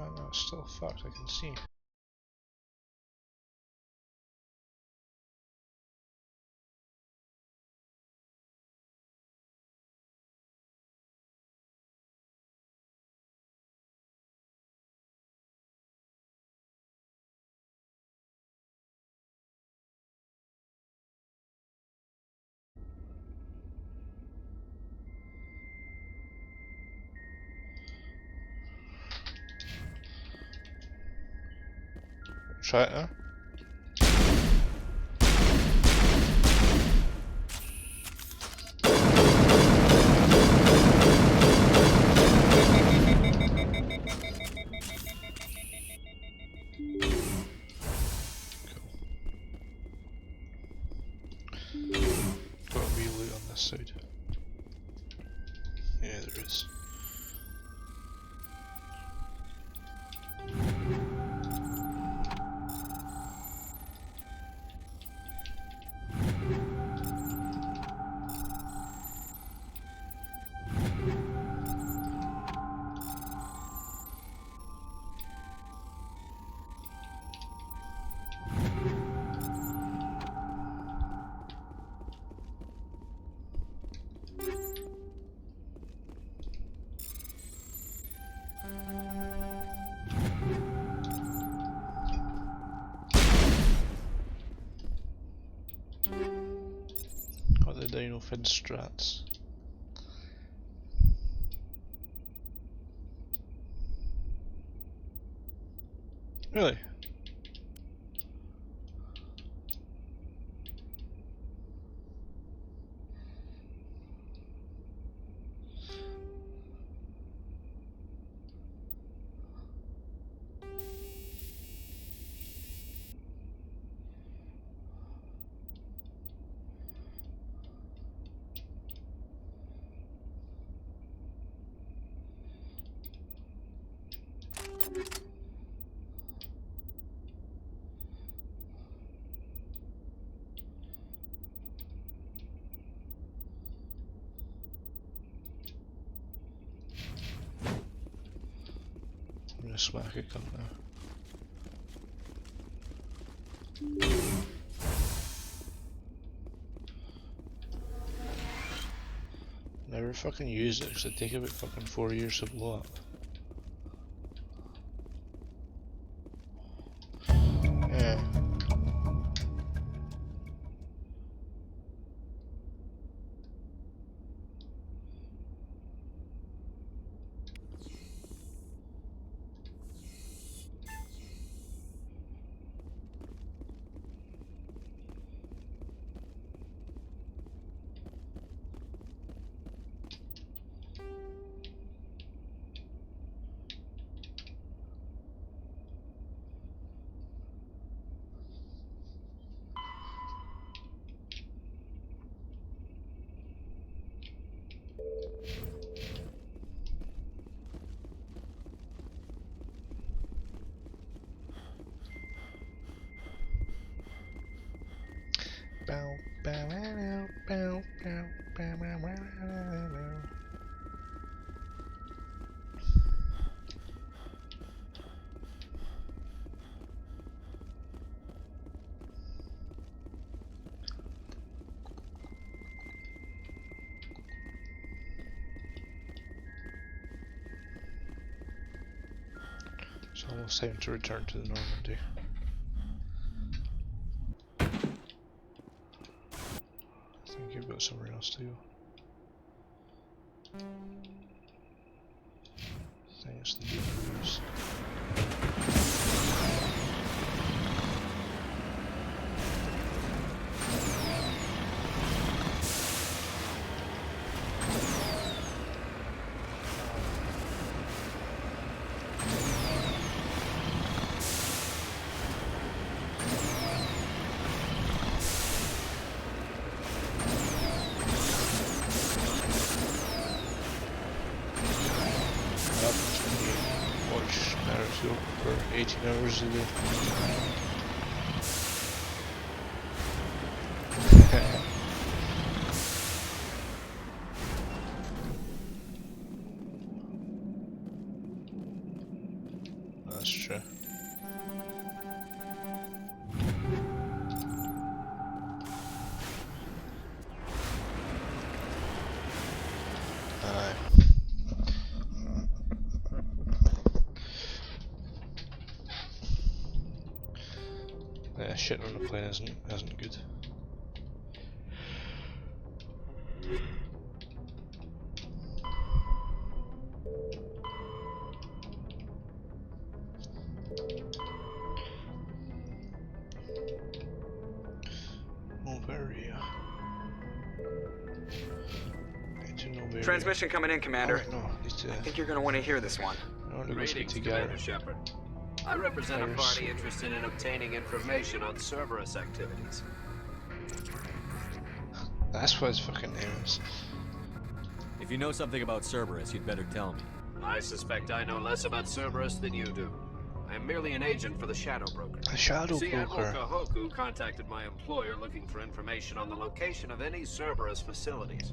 Oh no, it's still fucked, I can see. Try it now. Got a wee loot on this side. Yeah, there is. Got the Dino Fid strats. Really? I'm gonna smack a cunt now. Never fucking use it because it take about fucking 4 years to blow up. Yeah. Bow, bow, bow, bow, bow, bow, bow, bow, bow. It's almost time to return to the Normandy. I think you've got somewhere else to go. I think it's the Beavers. Watch Naruto for 18 hours a day. That's true. Aye. Yeah, shit on the plane isn't good. Novaria. To Novaria. Transmission coming in, Commander. Oh, no, need to, I think you're gonna want to hear this one. I want to go speak Greetings, to Commander Garrett. Shepard. I represent a Iris. party interested in obtaining information on Cerberus activities. That's what his fucking name is. If you know something about Cerberus, you'd better tell me. I suspect I know less about Cerberus than you do. I am merely an agent for the Shadow Broker. A shadow See, Admiral broker. Kahoku contacted my employer looking for information on the location of any Cerberus facilities.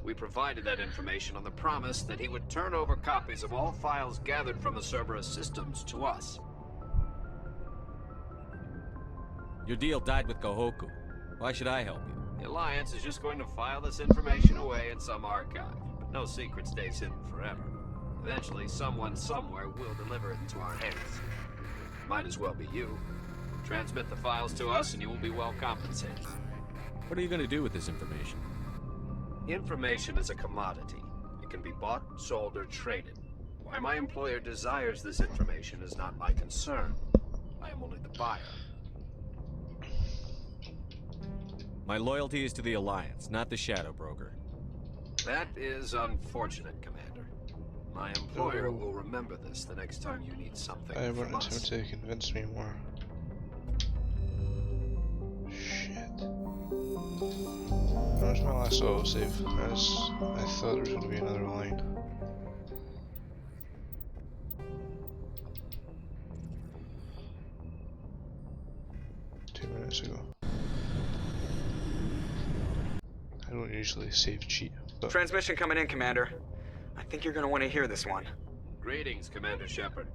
We provided that information on the promise that he would turn over copies of all files gathered from the Cerberus systems to us. Your deal died with Kahoku. Why should I help you? The Alliance is just going to file this information away in some archive, but no secret stays hidden forever. Eventually, someone somewhere will deliver it into our hands. Might as well be you. Transmit the files to us and you will be well compensated. What are you going to do with this information? Information is a commodity. It can be bought, sold, or traded. Why my employer desires this information is not my concern. I am only the buyer. My loyalty is to the Alliance, not the Shadow Broker. That is unfortunate, Commander. My employer will remember this the next time you need something I from wanted him us. to convince me more. Shit. That was my last autosave. I thought there was going to be another line. Two minutes ago. I don't usually save cheat, but Transmission coming in, Commander. I think you're gonna want to hear this one. Greetings, Commander Shepard.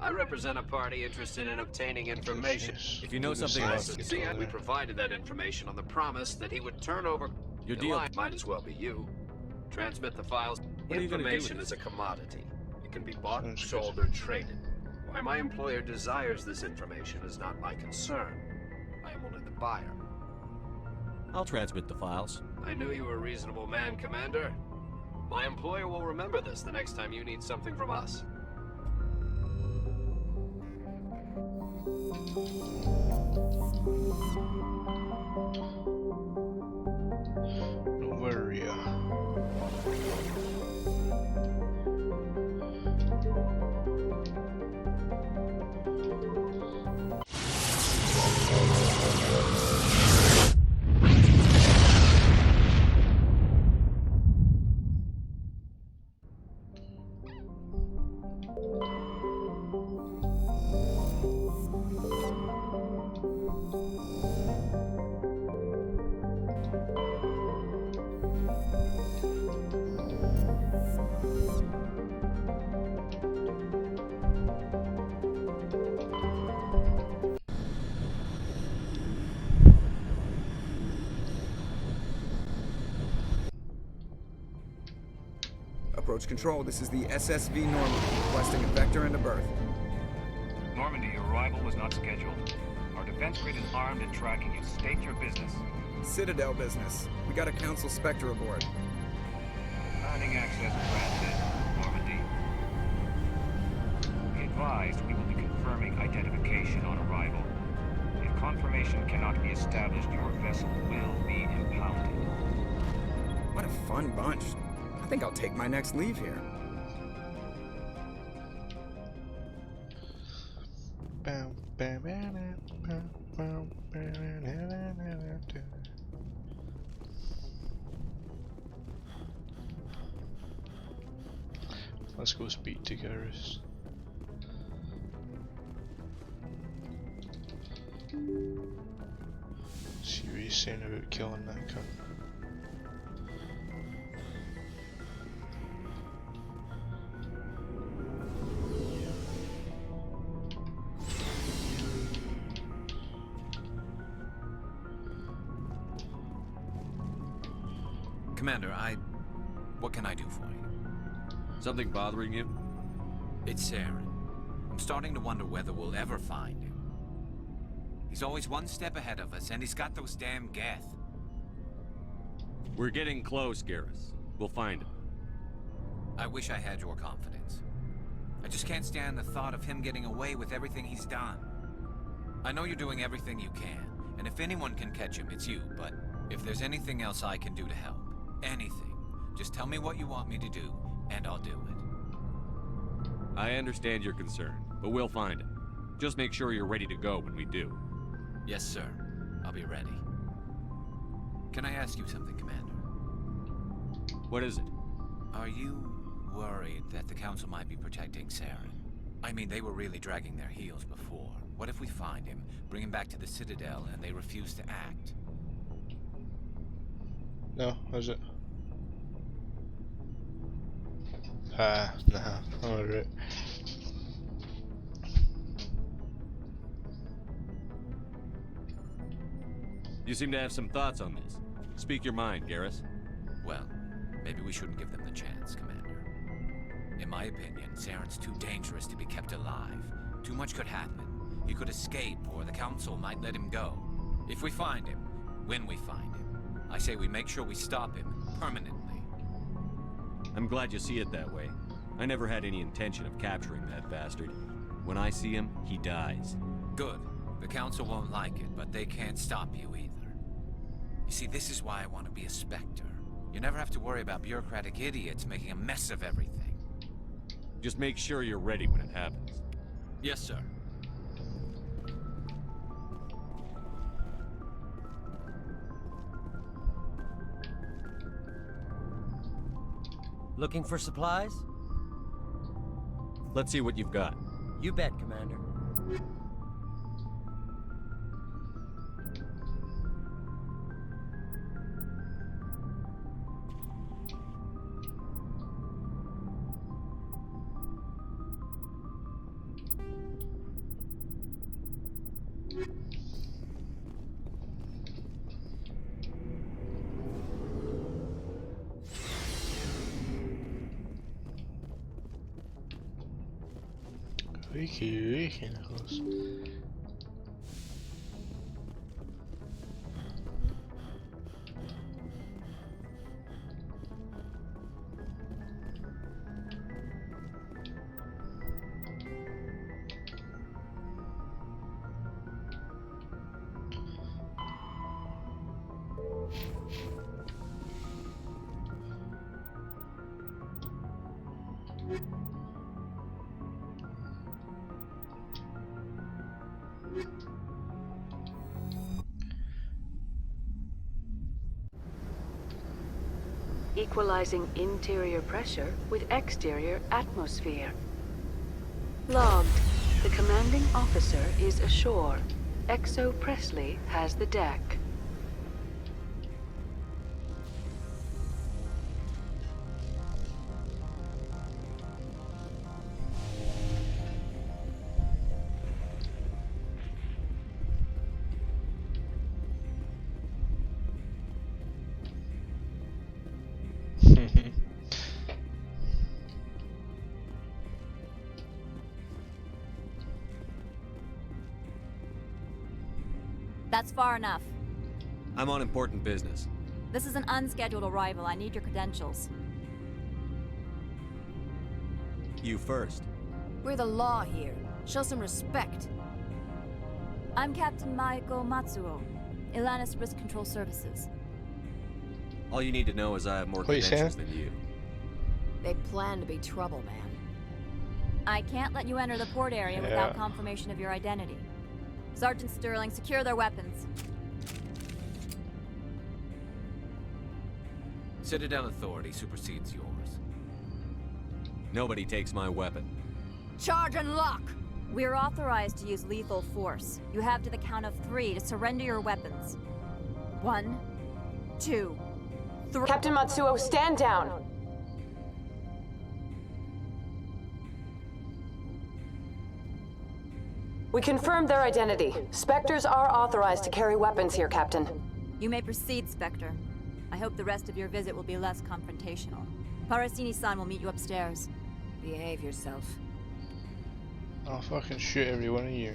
I represent a party interested in obtaining information. If you know something about You see, we provided that information on the promise that he would turn over. Your The deal. line might as well be you. Transmit the files. What are you gonna do with Information it? is a commodity. It can be bought, Sounds good. sold, or traded. Why my employer desires this information is not my concern. I am only the buyer. I'll transmit the files. I knew you were a reasonable man, Commander. My employer will remember this the next time you need something from us. Novaria. Approach control, this is the SSV Normandy, requesting a vector and a berth. Normandy, your arrival was not scheduled. Our defense grid is armed and tracking you. State your business. Citadel business. We got a Council Spectre aboard. Landing access granted, Normandy. Be advised, we will be confirming identification on arrival. If confirmation cannot be established, your vessel will be impounded. What a fun bunch. I think I'll take my next leave here. Bow, bow, bow, bow, bow, bow, bow. Let's go speak to Garrus. See what he's saying about killing that cunt. Commander, what can I do for you? Something bothering you? It's Saren. I'm starting to wonder whether we'll ever find him. He's always one step ahead of us, and he's got those damn Geth. We're getting close, Garrus. We'll find him. I wish I had your confidence. I just can't stand the thought of him getting away with everything he's done. I know you're doing everything you can, and if anyone can catch him, it's you, but if there's anything else I can do to help, anything, just tell me what you want me to do, and I'll do it. I understand your concern, but we'll find him. Just make sure you're ready to go when we do. Yes, sir. I'll be ready. Can I ask you something, Commander? What is it? Are you worried that the Council might be protecting Saren? I mean, they were really dragging their heels before. What if we find him, bring him back to the Citadel, and they refuse to act? No, is it? Nah, alright. You seem to have some thoughts on this. Speak your mind, Garrus. Well, maybe we shouldn't give them the chance, Commander. In my opinion, Saren's too dangerous to be kept alive. Too much could happen. He could escape, or the Council might let him go. If we find him, when we find him, I say we make sure we stop him permanently. I'm glad you see it that way. I never had any intention of capturing that bastard. When I see him, he dies. Good. The Council won't like it, but they can't stop you either. You see, this is why I want to be a Spectre. You never have to worry about bureaucratic idiots making a mess of everything. Just make sure you're ready when it happens. Yes, sir. Looking for supplies? Let's see what you've got. You bet, Commander. Wiki, Nicholas. Equalizing interior pressure with exterior atmosphere. Logged. The commanding officer is ashore. Exo Presley has the deck. That's far enough. I'm on important business. This is an unscheduled arrival. I need your credentials. You first. We're the law here. Show some respect. I'm Captain Maiko Matsuo, Ilanis Risk Control Services. All you need to know is I have more Wait, credentials Sam? than you. They plan to be trouble, man. I can't let you enter the port area without confirmation of your identity. Sergeant Sterling, secure their weapons. Citadel authority supersedes yours. Nobody takes my weapon. Charge and lock! We're authorized to use lethal force. You have to the count of 3 to surrender your weapons. 1, 2, 3. Captain Matsuo, stand down! We confirmed their identity. Spectres are authorized to carry weapons here, Captain. You may proceed, Spectre. I hope the rest of your visit will be less confrontational. Parasini-san will meet you upstairs. Behave yourself. I'll fucking shoot every one of you.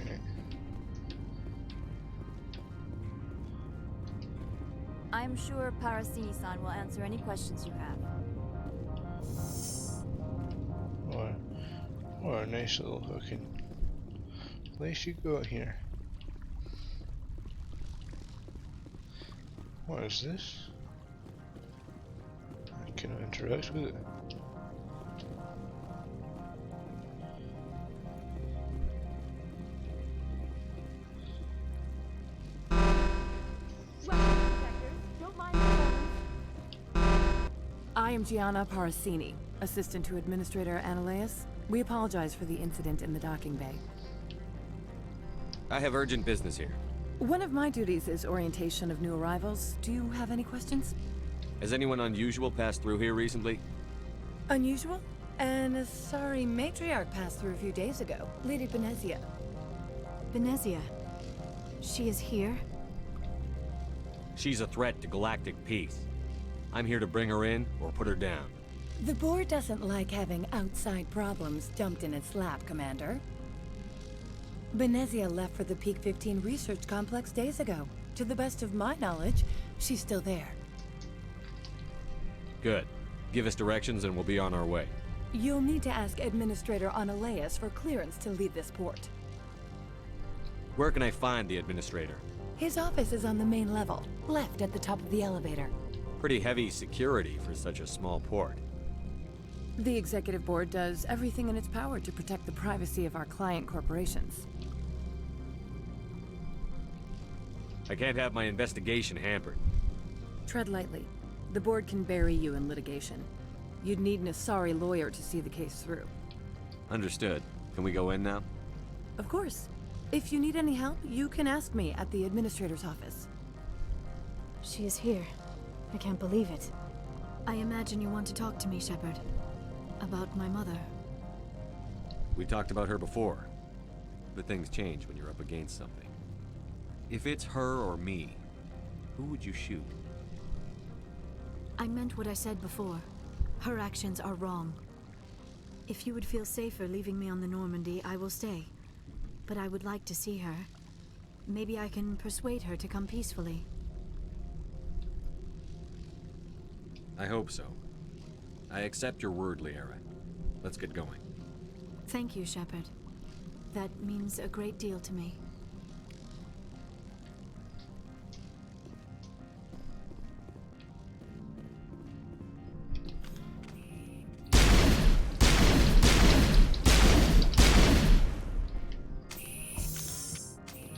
I'm sure Parasini-san will answer any questions you have. What a nice little fucking place you got here. What is this? I cannot interact with it. I am Gianna Parasini, assistant to Administrator Ananias. We apologize for the incident in the docking bay. I have urgent business here. One of my duties is orientation of new arrivals. Do you have any questions? Has anyone unusual passed through here recently? Unusual? An Asari matriarch passed through a few days ago. Lady Benezia. Benezia. She is here? She's a threat to galactic peace. I'm here to bring her in or put her down. The board doesn't like having outside problems dumped in its lap, Commander. Benezia left for the Peak 15 research complex days ago. To the best of my knowledge, she's still there. Good. Give us directions and we'll be on our way. You'll need to ask Administrator Ananias for clearance to leave this port. Where can I find the Administrator? His office is on the main level, left at the top of the elevator. Pretty heavy security for such a small port. The Executive Board does everything in its power to protect the privacy of our client corporations. I can't have my investigation hampered. Tread lightly. The board can bury you in litigation. You'd need an Asari lawyer to see the case through. Understood. Can we go in now? Of course. If you need any help, you can ask me at the Administrator's office. She is here. I can't believe it. I imagine you want to talk to me, Shepard. About my mother. We talked about her before. But things change when you're up against something. If it's her or me, who would you shoot? I meant what I said before. Her actions are wrong. If you would feel safer leaving me on the Normandy, I will stay. But I would like to see her. Maybe I can persuade her to come peacefully. I hope so. I accept your word, Liara. Let's get going. Thank you, Shepard. That means a great deal to me.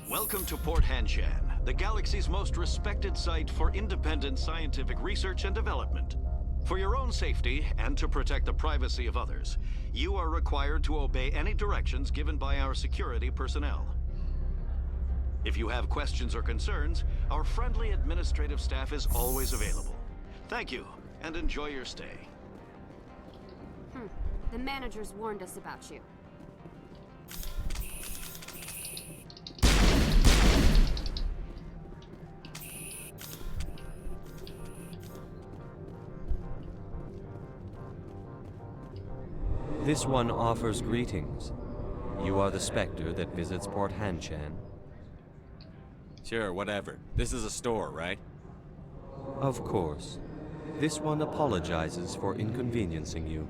Welcome to Port Hanshan, the galaxy's most respected site for independent scientific research and development. For your own safety and to protect the privacy of others, you are required to obey any directions given by our security personnel. If you have questions or concerns, our friendly administrative staff is always available. Thank you, and enjoy your stay. The managers warned us about you. This one offers greetings. You are the Spectre that visits Port Hanshan. Sure, whatever. This is a store, right? Of course. This one apologizes for inconveniencing you.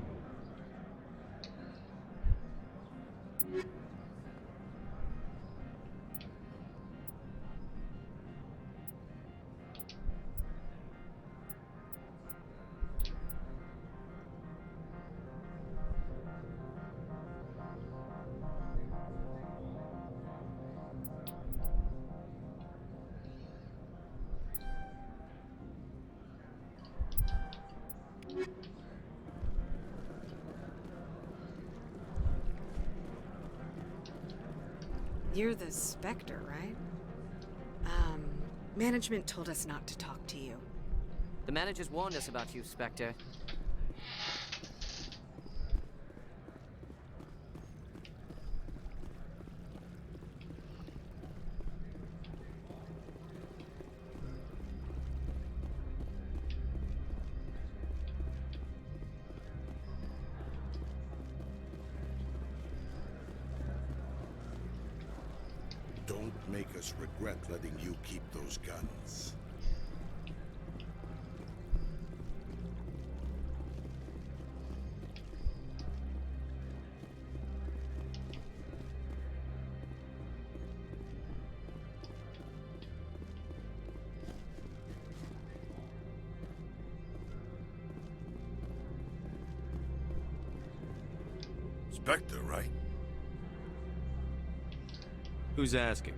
You're the Spectre, right? Management told us not to talk to you. The managers warned us about you, Spectre. make us regret letting you keep those guns. Spectre, right? Who's asking?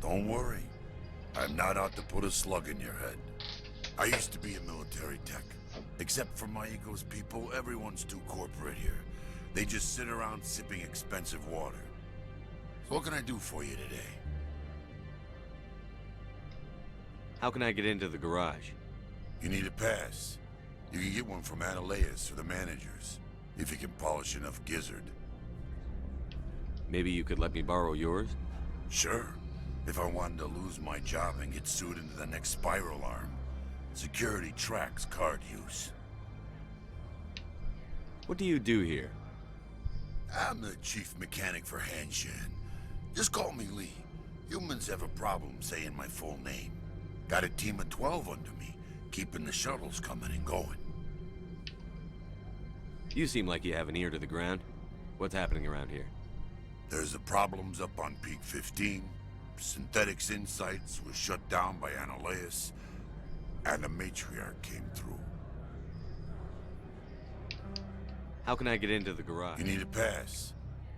Don't worry. I'm not out to put a slug in your head. I used to be a military tech. Except for my ego's people, everyone's too corporate here. They just sit around sipping expensive water. So what can I do for you today? How can I get into the garage? You need a pass. You can get one from Analeas or the managers, if you can polish enough gizzard. Maybe you could let me borrow yours? Sure. If I wanted to lose my job and get sued into the next spiral arm. Security tracks card use. What do you do here? I'm the chief mechanic for Hanshan. Just call me Lee. Humans have a problem saying my full name. Got a team of 12 under me, keeping the shuttles coming and going. You seem like you have an ear to the ground. What's happening around here? There's the problems up on Peak 15. Synthetics Insights was shut down by Analeas, and the Matriarch came through. How can I get into the garage? You need a pass.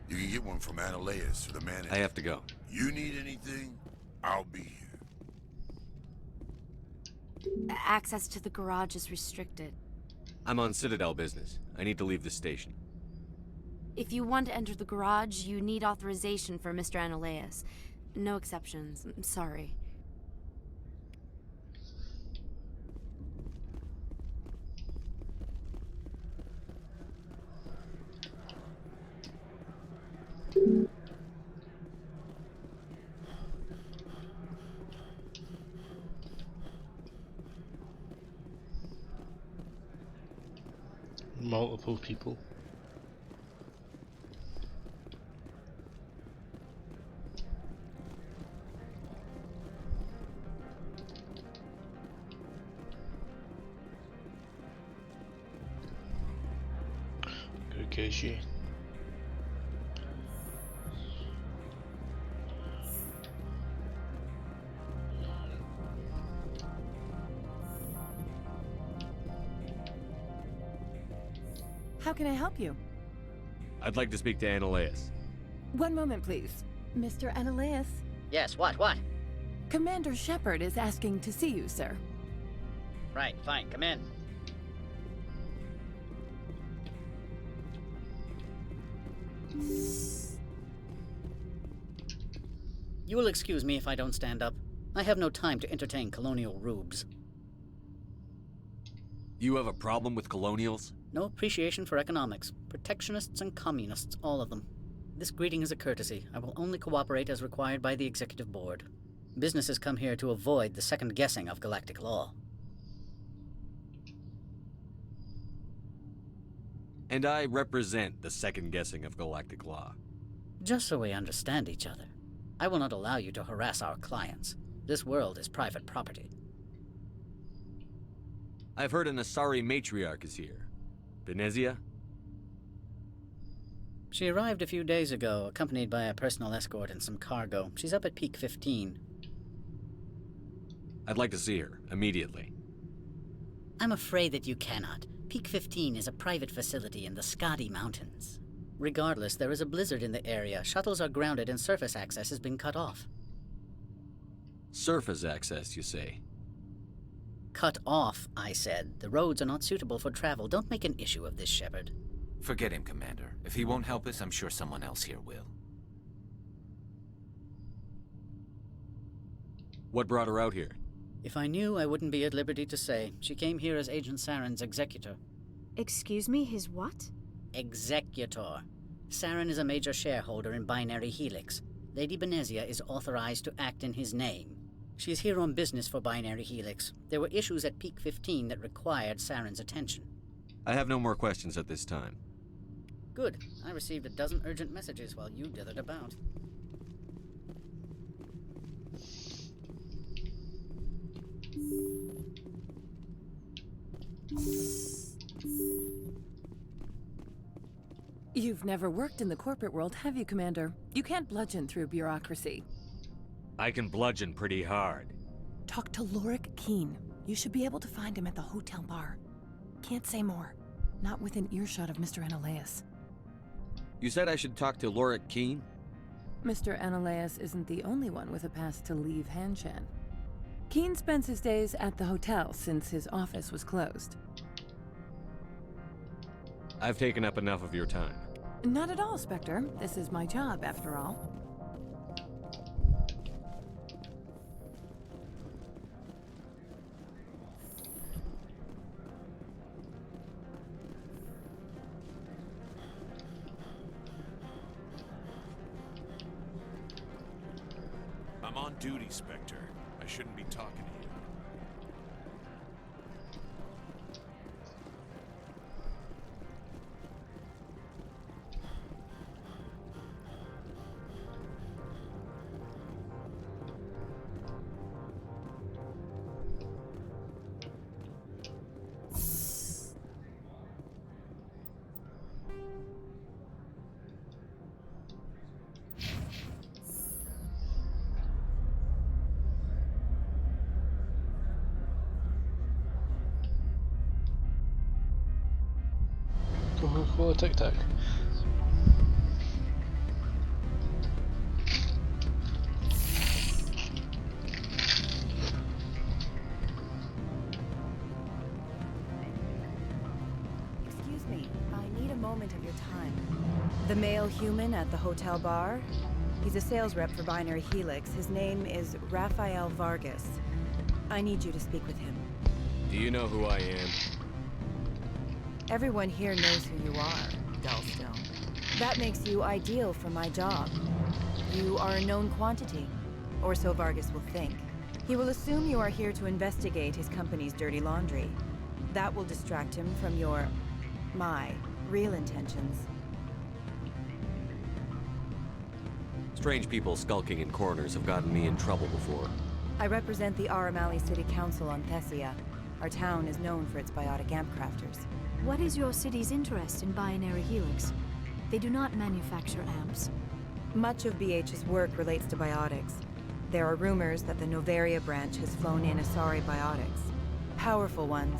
You can get one from Analeas or the manager. I have to go. You need anything, I'll be here. Access to the garage is restricted. I'm on Citadel business. I need to leave the station. If you want to enter the garage, you need authorization for Mr. Analeas. No exceptions. I'm sorry. Multiple people. Good case, you. How can I help you? I'd like to speak to Analeas. One moment, please. Mr. Analeas? Yes, what? Commander Shepard is asking to see you, sir. Right, fine, come in. You will excuse me if I don't stand up. I have no time to entertain colonial rubes. You have a problem with colonials? No appreciation for economics. Protectionists and communists, all of them. This greeting is a courtesy. I will only cooperate as required by the Executive Board. Businesses come here to avoid the second guessing of galactic law. And I represent the second guessing of galactic law. Just so we understand each other, I will not allow you to harass our clients. This world is private property. I've heard an Asari matriarch is here. Benezia? She arrived a few days ago, accompanied by a personal escort and some cargo. She's up at Peak 15. I'd like to see her, immediately. I'm afraid that you cannot. Peak 15 is a private facility in the Skadi Mountains. Regardless, there is a blizzard in the area. Shuttles are grounded and surface access has been cut off. Surface access, you say? Cut off, I said. The roads are not suitable for travel. Don't make an issue of this, Shepard. Forget him, Commander. If he won't help us, I'm sure someone else here will. What brought her out here? If I knew, I wouldn't be at liberty to say. She came here as Agent Saren's executor. Excuse me, his what? Executor. Saren is a major shareholder in Binary Helix. Lady Benezia is authorized to act in his name. She's here on business for Binary Helix. There were issues at Peak 15 that required Saren's attention. I have no more questions at this time. Good. I received a dozen urgent messages while you dithered about. You've never worked in the corporate world, have you, Commander? You can't bludgeon through bureaucracy. I can bludgeon pretty hard. Talk to Lorik Keene. You should be able to find him at the hotel bar. Can't say more. Not within earshot of Mr. Analaeus. You said I should talk to Lorik Keene? Mr. Analaeus isn't the only one with a pass to leave Hanshan. Keene spends his days at the hotel since his office was closed. I've taken up enough of your time. Not at all, Spectre. This is my job, after all. I'm on duty, Spectre. I shouldn't be talking to you. Cool, tic tac. Excuse me, I need a moment of your time. The male human at the hotel bar? He's a sales rep for Binary Helix. His name is Rafael Vargas. I need you to speak with him. Do you know who I am? Everyone here knows who you are, Dullstone. That makes you ideal for my job. You are a known quantity, or so Vargas will think. He will assume you are here to investigate his company's dirty laundry. That will distract him from my real intentions. Strange people skulking in corners have gotten me in trouble before. I represent the Aramali City Council on Thessia. Our town is known for its biotic amp crafters. What is your city's interest in Binary Helix? They do not manufacture amps. Much of BH's work relates to biotics. There are rumors that the Novaria branch has flown in Asari biotics. Powerful ones.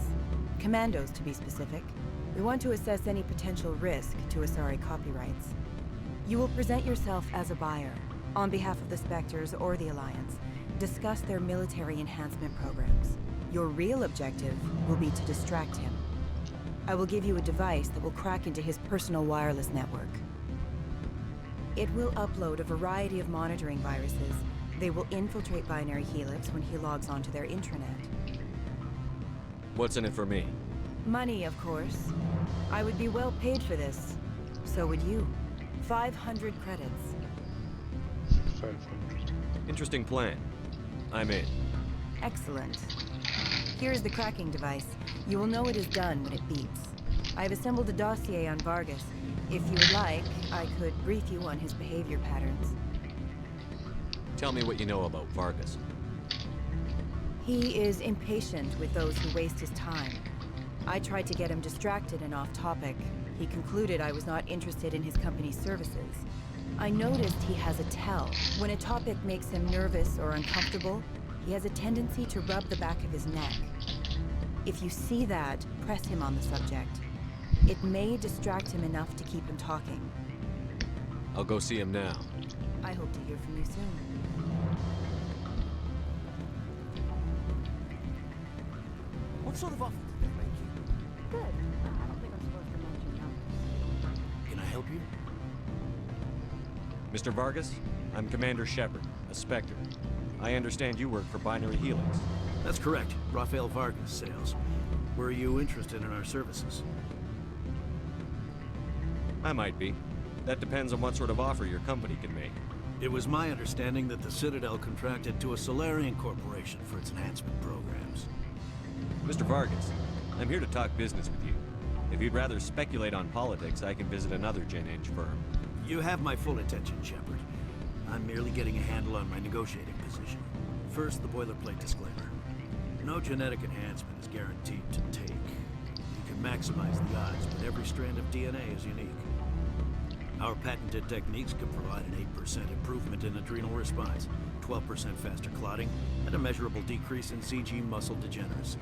Commandos, to be specific. We want to assess any potential risk to Asari copyrights. You will present yourself as a buyer, on behalf of the Spectres or the Alliance. Discuss their military enhancement programs. Your real objective will be to distract him. I will give you a device that will crack into his personal wireless network. It will upload a variety of monitoring viruses. They will infiltrate Binary Helix when he logs onto their intranet. What's in it for me? Money, of course. I would be well paid for this. So would you. 500 credits. 500. Interesting plan. I'm in. Excellent. Here is the cracking device. You will know it is done when it beeps. I have assembled a dossier on Vargas. If you would like, I could brief you on his behavior patterns. Tell me what you know about Vargas. He is impatient with those who waste his time. I tried to get him distracted and off topic. He concluded I was not interested in his company's services. I noticed he has a tell. When a topic makes him nervous or uncomfortable, he has a tendency to rub the back of his neck. If you see that, press him on the subject. It may distract him enough to keep him talking. I'll go see him now. I hope to hear from you soon. What sort of offer did they make you? Good. I don't think I'm supposed to mention numbers. Can I help you? Mr. Vargas, I'm Commander Shepard, a Spectre. I understand you work for Binary Helix. That's correct. Rafael Vargas, sales. Were you interested in our services? I might be. That depends on what sort of offer your company can make. It was my understanding that the Citadel contracted to a Solarian corporation for its enhancement programs. Mr. Vargas, I'm here to talk business with you. If you'd rather speculate on politics, I can visit another Gen Eng firm. You have my full attention, Shepard. I'm merely getting a handle on my negotiating position. First, the boilerplate disclaimer. No genetic enhancement is guaranteed to take. You can maximize the odds, but every strand of DNA is unique. Our patented techniques can provide an 8% improvement in adrenal response, 12% faster clotting, and a measurable decrease in CG muscle degeneracy.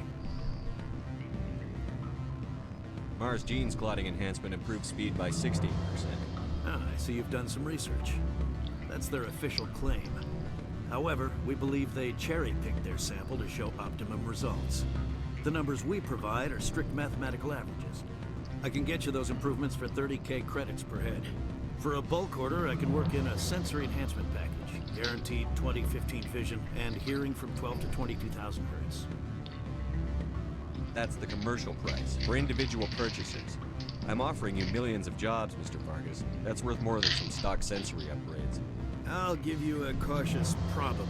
Mars Gene's clotting enhancement improves speed by 16%. Ah, I see you've done some research. That's their official claim. However, we believe they cherry-picked their sample to show optimum results. The numbers we provide are strict mathematical averages. I can get you those improvements for 30K credits per head. For a bulk order, I can work in a sensory enhancement package, guaranteed 20/15 vision, and hearing from 12 to 22,000 hertz. That's the commercial price. For individual purchasers, I'm offering you millions of jobs, Mr. Vargas. That's worth more than some stock sensory upgrades. I'll give you a cautious probably.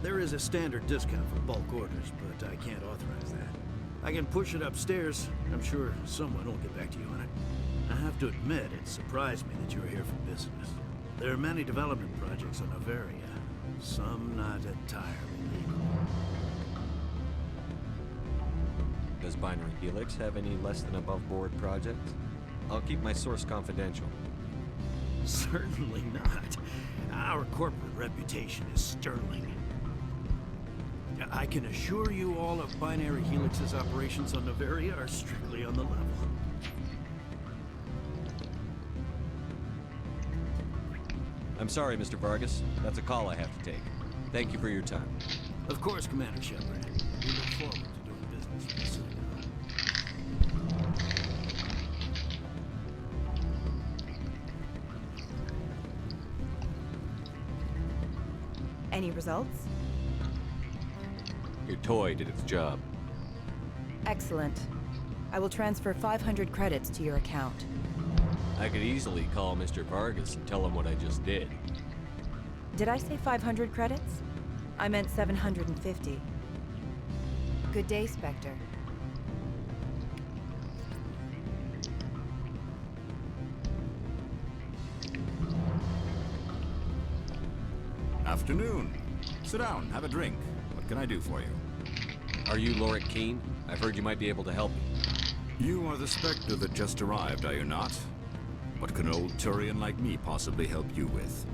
There is a standard discount for bulk orders, but I can't authorize that. I can push it upstairs. I'm sure someone will get back to you on it. I have to admit, it surprised me that you were here for business. There are many development projects on Noveria, some not entirely legal. Does Binary Helix have any less than above board projects? I'll keep my source confidential. Certainly not. Our corporate reputation is sterling. I can assure you all of Binary Helix's operations on Noveria are strictly on the level. I'm sorry, Mr. Vargas. That's a call I have to take. Thank you for your time. Of course, Commander Shepard. We look forward to doing business with the Citadel. Any results? Your toy did its job. Excellent. I will transfer 500 credits to your account. I could easily call Mr. Vargas and tell him what I just did. Did I say 500 credits? I meant 750. Good day, Spectre. Afternoon. Sit down, have a drink. What can I do for you? Are you Lorik Keene? I've heard you might be able to help me. You are the Spectre that just arrived, are you not? What can an old Turian like me possibly help you with?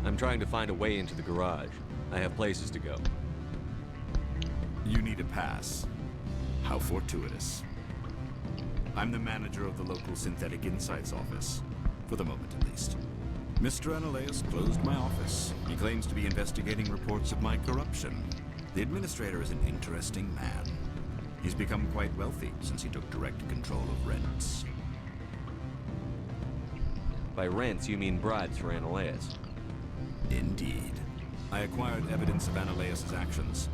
I'm trying to find a way into the garage. I have places to go. You need a pass. How fortuitous. I'm the manager of the local Synthetic Insights office. For the moment, at least. Mr. Analaeus closed my office. He claims to be investigating reports of my corruption. The administrator is an interesting man. He's become quite wealthy since he took direct control of rents. By rents, you mean bribes for Analaeus? Indeed. I acquired evidence of Analaeus' actions.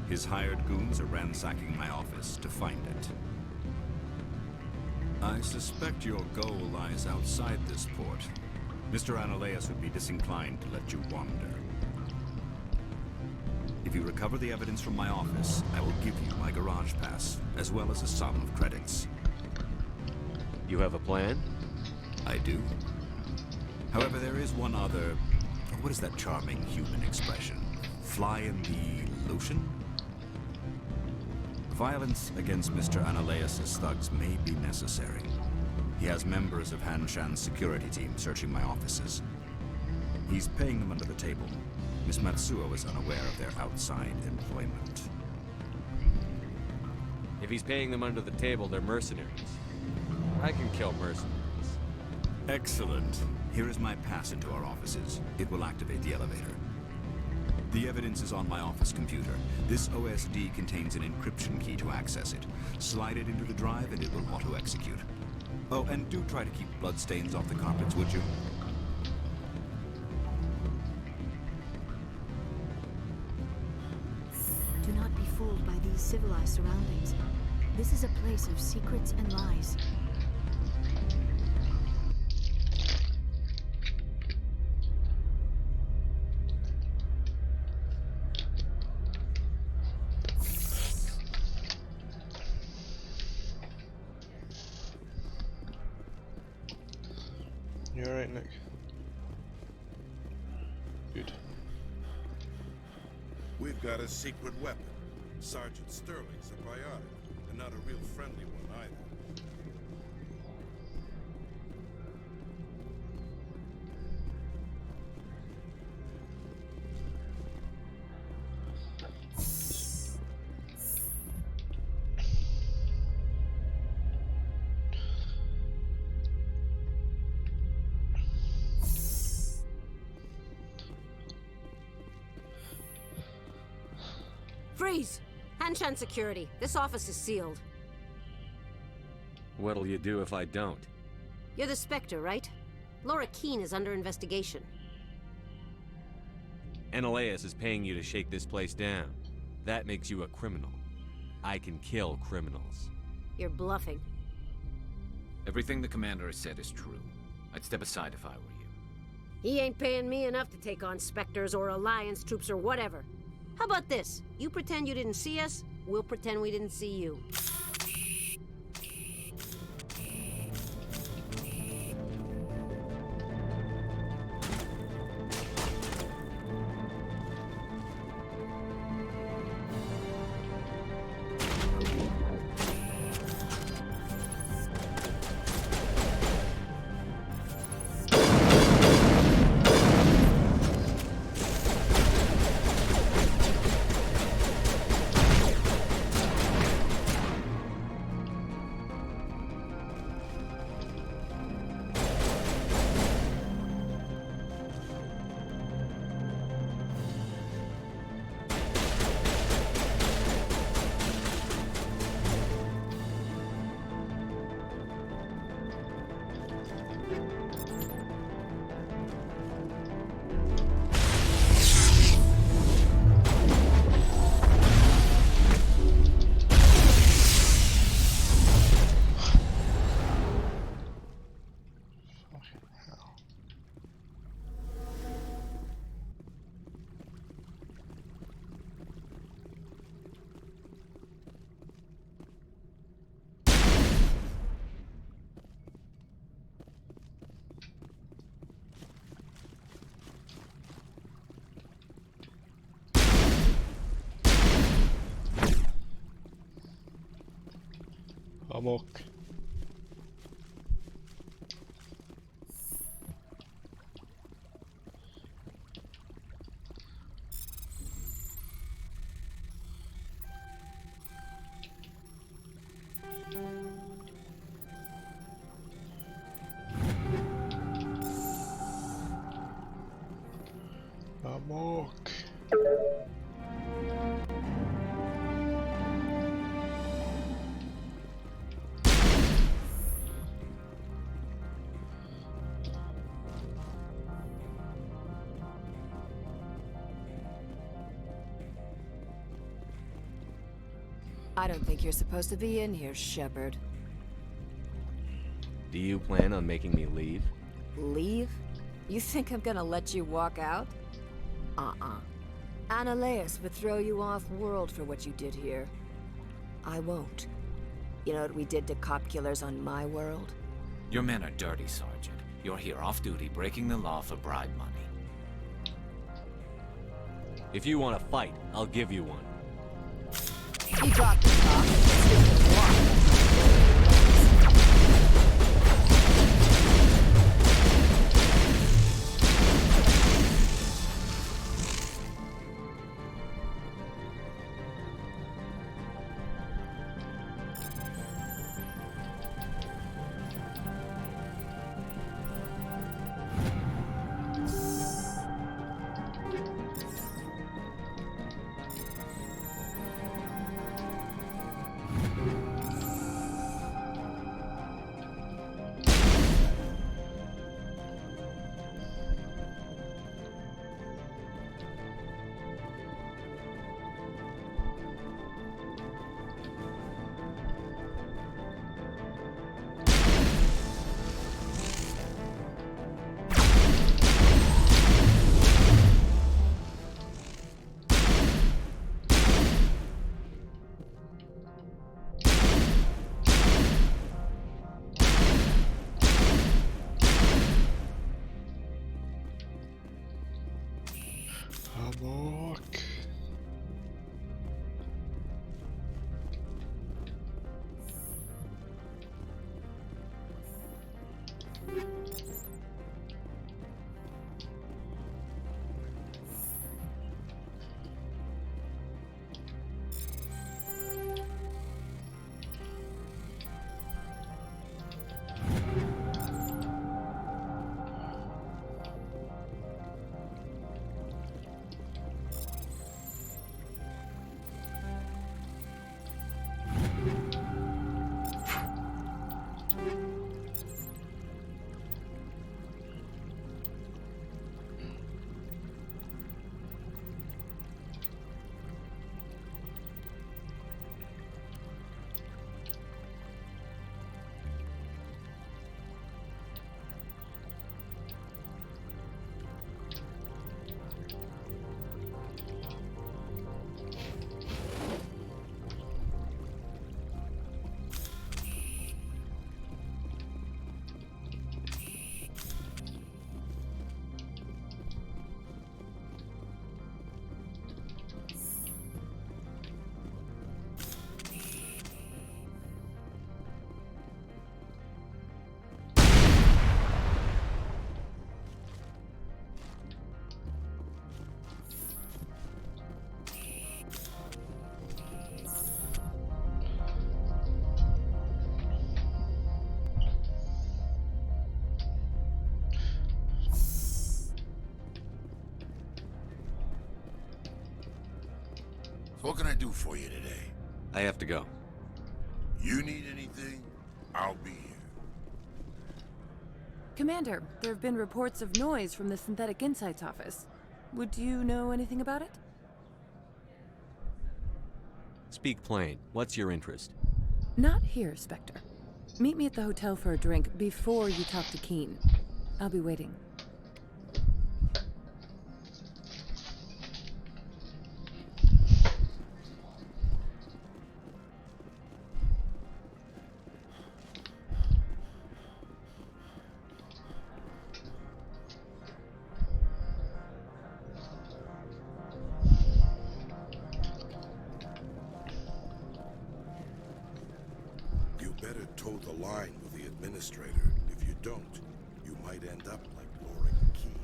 His hired goons are ransacking my office to find it. I suspect your goal lies outside this port. Mr. Analaeus would be disinclined to let you wander. If you recover the evidence from my office, I will give you my garage pass, as well as a sum of credits. You have a plan? I do. However, there is one other... What is that charming human expression? Fly in the lotion? Violence against Mr. Analaeus' thugs may be necessary. He has members of Han Shan's security team searching my offices. He's paying them under the table. Miss Matsuo is unaware of their outside employment. If he's paying them under the table, they're mercenaries. I can kill mercenaries. Excellent. Here is my pass into our offices. It will activate the elevator. The evidence is on my office computer. This OSD contains an encryption key to access it. Slide it into the drive and it will auto-execute. Oh, and do try to keep bloodstains off the carpets, would you? Do not be fooled by these civilized surroundings. This is a place of secrets and lies. You alright, Nick? Good. You've got a secret weapon. Sergeant Sterling's a biotic, and not a real friendly one either. Freeze! Hanshan security. This office is sealed. What'll you do if I don't? You're the Spectre, right? Laura Keene is under investigation. Ananias is paying you to shake this place down. That makes you a criminal. I can kill criminals. You're bluffing. Everything the commander has said is true. I'd step aside if I were you. He ain't paying me enough to take on Spectres or Alliance troops or whatever. How about this? You pretend you didn't see us, we'll pretend we didn't see you. Amok. Amok. I don't think you're supposed to be in here, Shepard. Do you plan on making me leave? Leave? You think I'm gonna let you walk out? Ananias would throw you off-world for what you did here. I won't. You know what we did to cop killers on my world? Your men are dirty, Sergeant. You're here off-duty, breaking the law for bribe money. If you want to fight, I'll give you one. You dropped the talk and stick to the walk. What can I do for you today? I have to go. You need anything? I'll be here. Commander, there have been reports of noise from the Synthetic Insights office. Would you know anything about it? Speak plain. What's your interest? Not here, Spectre. Meet me at the hotel for a drink before you talk to Keen. I'll be waiting. You better toe the line with the administrator. If you don't, you might end up like Lauren Keene.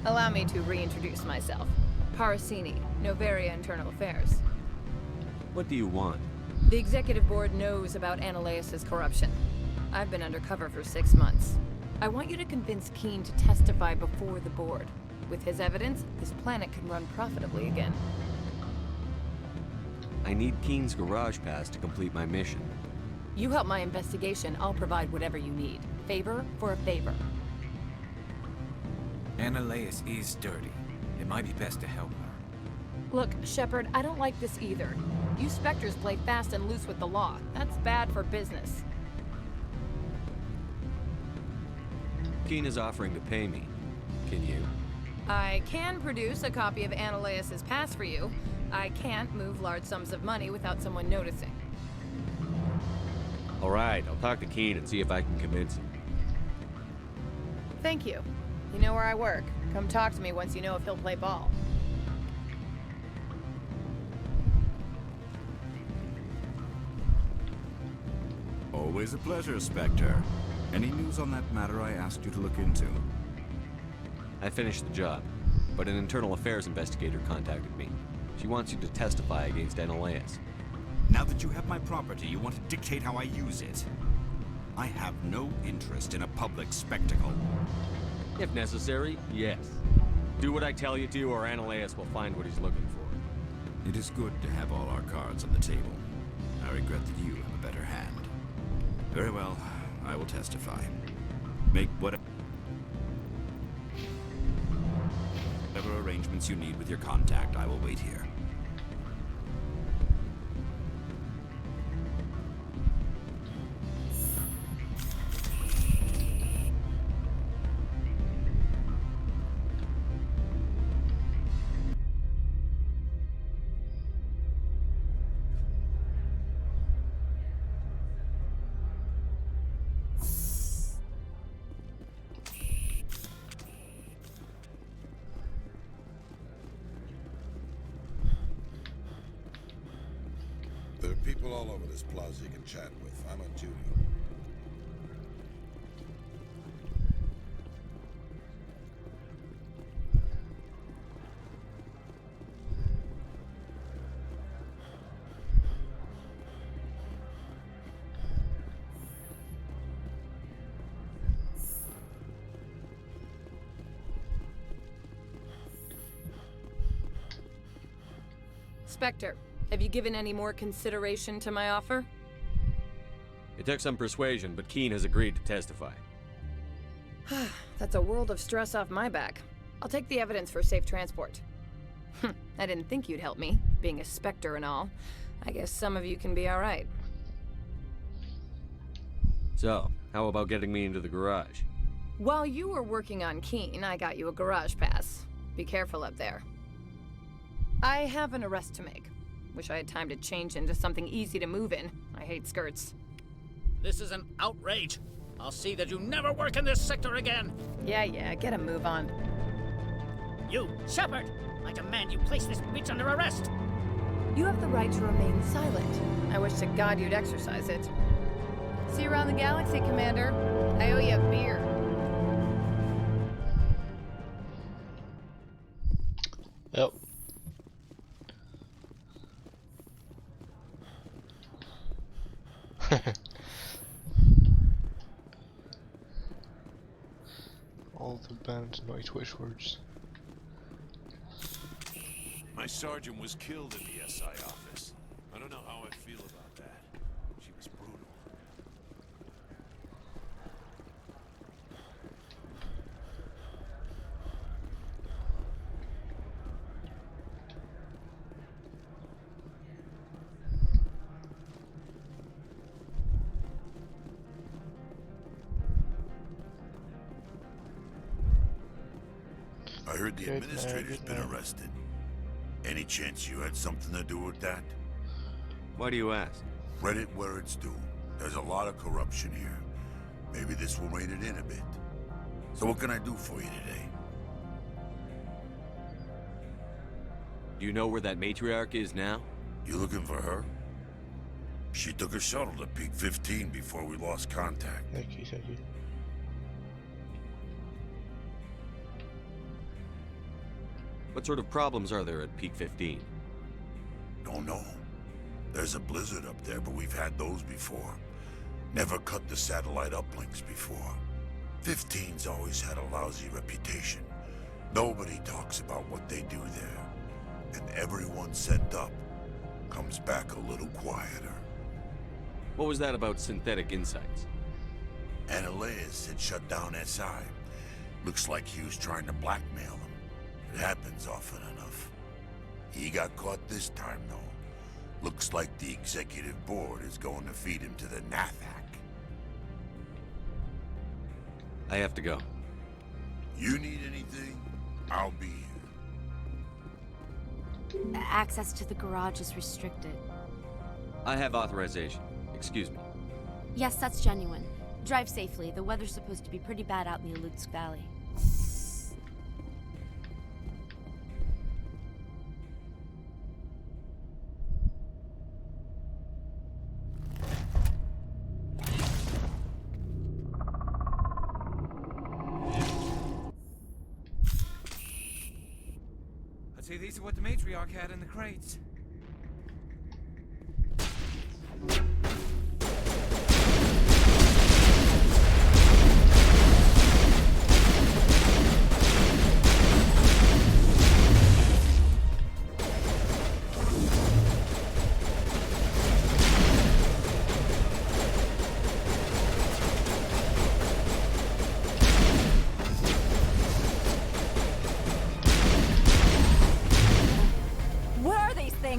Allow me to reintroduce myself. Parasini, Novaria Internal Affairs. What do you want? The executive board knows about Ananias' corruption. I've been undercover for 6 months. I want you to convince Keen to testify before the board. With his evidence, this planet can run profitably again. I need Keen's garage pass to complete my mission. You help my investigation, I'll provide whatever you need. Favor for a favor. Ananias is dirty. It might be best to help her. Look, Shepard, I don't like this either. You Spectres play fast and loose with the law. That's bad for business. Keen is offering to pay me. Can you? I can produce a copy of Ananias' pass for you. I can't move large sums of money without someone noticing. All right, I'll talk to Keen and see if I can convince him. Thank you. You know where I work. Come talk to me once you know if he'll play ball. Always a pleasure, Spectre. Any news on that matter I asked you to look into? I finished the job, but an internal affairs investigator contacted me. She wants you to testify against Ananias. Now that you have my property, you want to dictate how I use it. I have no interest in a public spectacle. If necessary, yes. Do what I tell you to, or Ananias will find what he's looking for. It is good to have all our cards on the table. I regret that you have a better hand. Very well, I will testify. Make whatever arrangements you need with your contact. I will wait here. people all over this plaza you can chat with. I'm on duty. Spectre, have you given any more consideration to my offer? It took some persuasion, but Keene has agreed to testify. That's a world of stress off my back. I'll take the evidence for safe transport. I didn't think you'd help me, being a Spectre and all. I guess some of you can be alright. So, how about getting me into the garage? While you were working on Keene, I got you a garage pass. Be careful up there. I have an arrest to make. Wish I had time to change into something easy to move in. I hate skirts. This is an outrage. I'll see that you never work in this sector again. Yeah, get a move on. You, Shepard! I demand you place this bitch under arrest! You have the right to remain silent. I wish to God you'd exercise it. See you around the galaxy, Commander. I owe you a beer. Yep. All the banned Nightwish words. My sergeant was killed in the SI office. I don't know how I feel about that. She was brutal. I heard the administrator's been arrested. Any chance you had something to do with that? Why do you ask? Read it where it's due. There's a lot of corruption here. Maybe this will rein it in a bit. So what can I do for you today? Do you know where that matriarch is now? You looking for her? She took a shuttle to Peak 15 before we lost contact. Thank you. What sort of problems are there at Peak 15? Don't know. There's a blizzard up there, but we've had those before. Never cut the satellite uplinks before. 15's always had a lousy reputation. Nobody talks about what they do there. And everyone sent up comes back a little quieter. What was that about Synthetic Insights? Analeus had shut down SI. Looks like he was trying to blackmail them. It happens often enough. He got caught this time, though. Looks like the executive board is going to feed him to the Nathak. I have to go. You need anything? I'll be here. Access to the garage is restricted. I have authorization. Excuse me. Yes, that's genuine. Drive safely. The weather's supposed to be pretty bad out in the Alutsk Valley. I'd say these are what the matriarch had in the crates. Where are these things?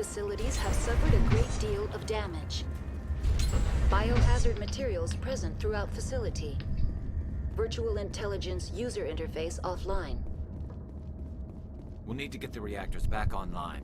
facilities have suffered a great deal of damage. Biohazard materials present throughout facility. Virtual intelligence user interface offline. We'll need to get the reactors back online.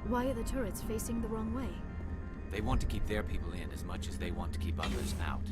Why are the turrets facing the wrong way? They want to keep their people in as much as they want to keep others out.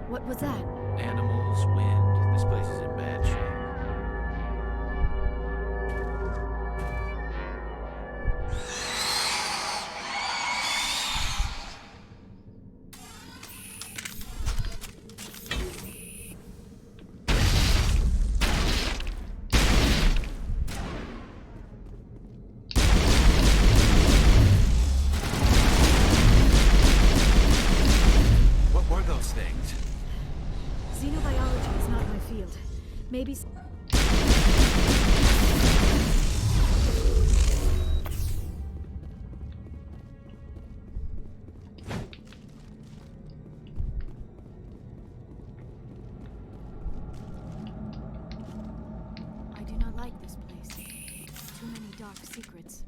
What was that? Animals, wind. This place is in bad shape. What were those things? Xenobiology is not my field. Maybe... I do not like this place. Too many dark secrets.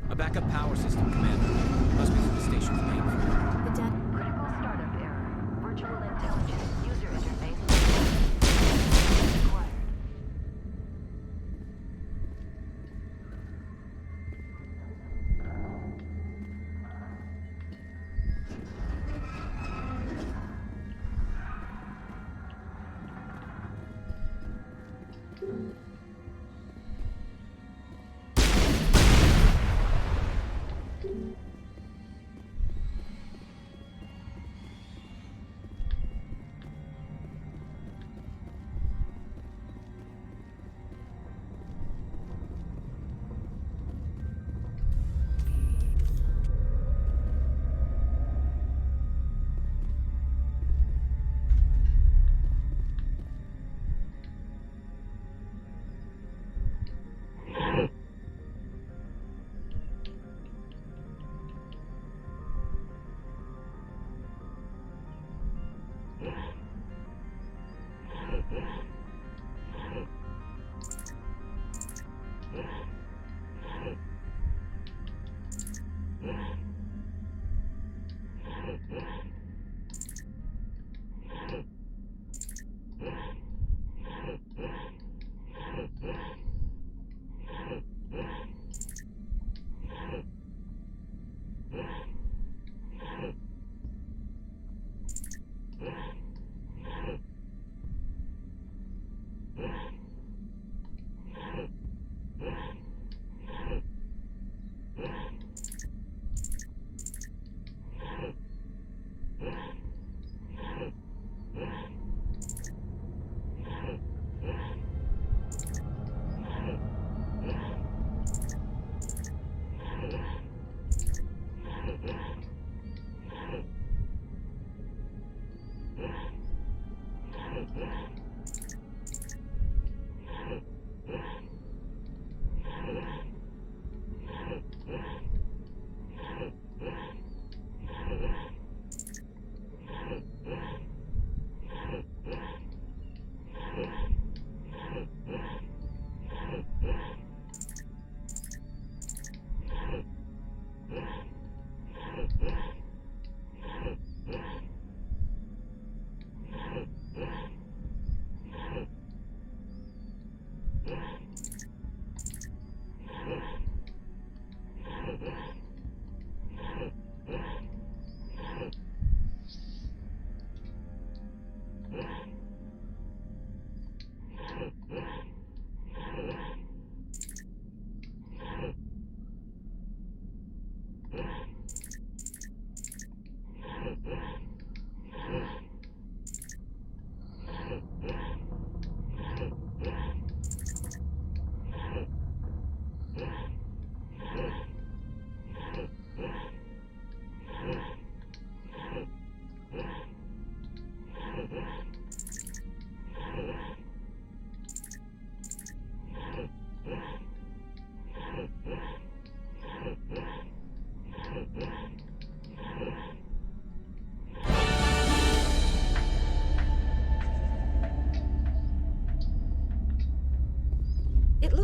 A backup power system, Commander. Must be the station's mainframe. The dead... Critical startup error. Virtual intelligence user interface required.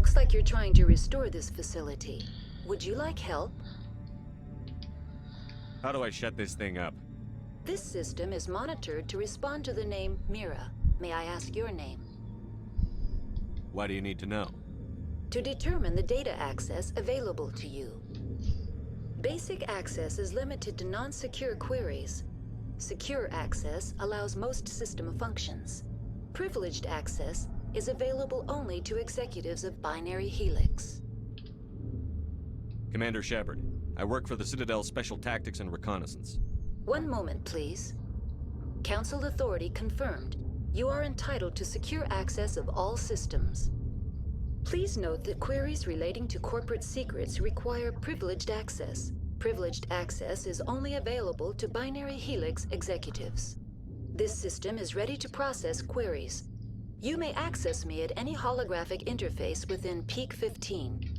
Looks like you're trying to restore this facility. Would you like help? How do I shut this thing up? This system is monitored to respond to the name Mira. May I ask your name? Why do you need to know? To determine the data access available to you. Basic access is limited to non-secure queries. Secure access allows most system functions. Privileged access is available only to executives of Binary Helix. Commander Shepard, I work for the Citadel Special Tactics and Reconnaissance. One moment, please. Council authority confirmed. You are entitled to secure access of all systems. Please note that queries relating to corporate secrets require privileged access. Privileged access is only available to Binary Helix executives. This system is ready to process queries. You may access me at any holographic interface within Peak 15.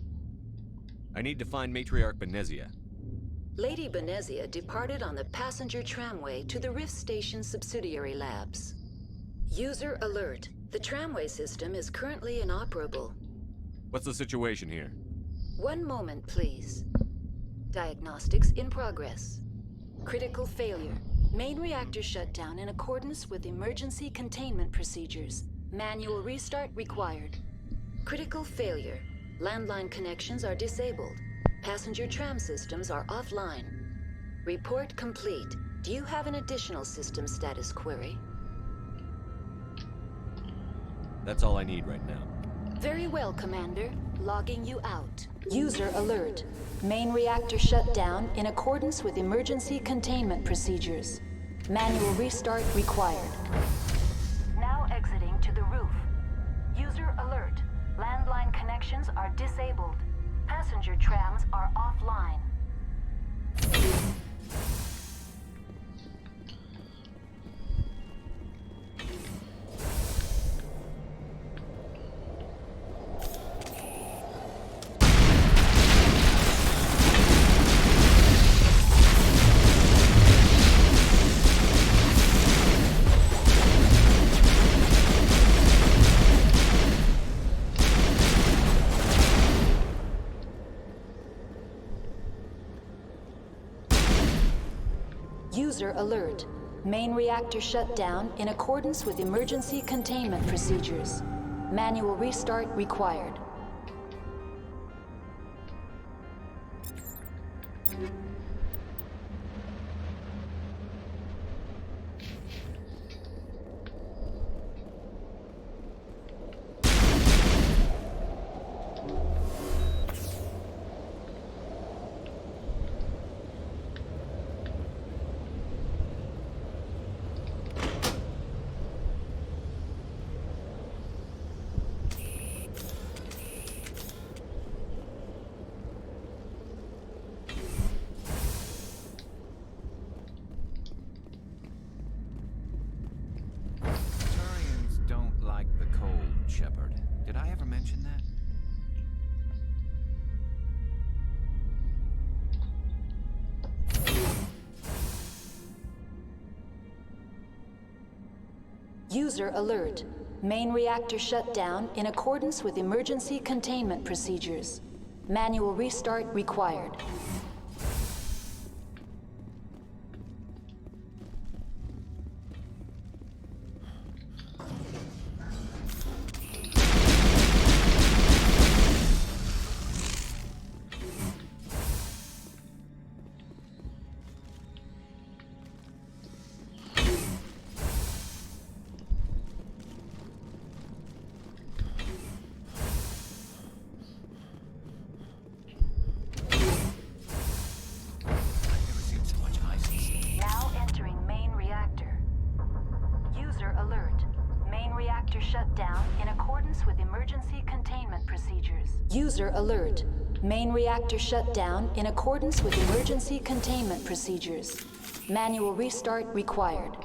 I need to find Matriarch Benezia. Lady Benezia departed on the passenger tramway to the Rift Station subsidiary labs. User alert. The tramway system is currently inoperable. What's the situation here? One moment, please. Diagnostics in progress. Critical failure. Main reactor shut down in accordance with emergency containment procedures. Manual restart required. Critical failure. Landline connections are disabled. Passenger tram systems are offline. Report complete. Do you have an additional system status query? That's all I need right now. Very well, Commander. Logging you out. User alert. Main reactor shut down in accordance with emergency containment procedures. Manual restart required. Now exiting to the roof. User alert. Landline connections are disabled. Passenger trams are offline. User alert. Main reactor shut down in accordance with emergency containment procedures. Manual restart required. Shepard. Did I ever mention that? User alert. Main reactor shut down in accordance with emergency containment procedures. Manual restart required. User alert. Main reactor shut down in accordance with emergency containment procedures. Manual restart required.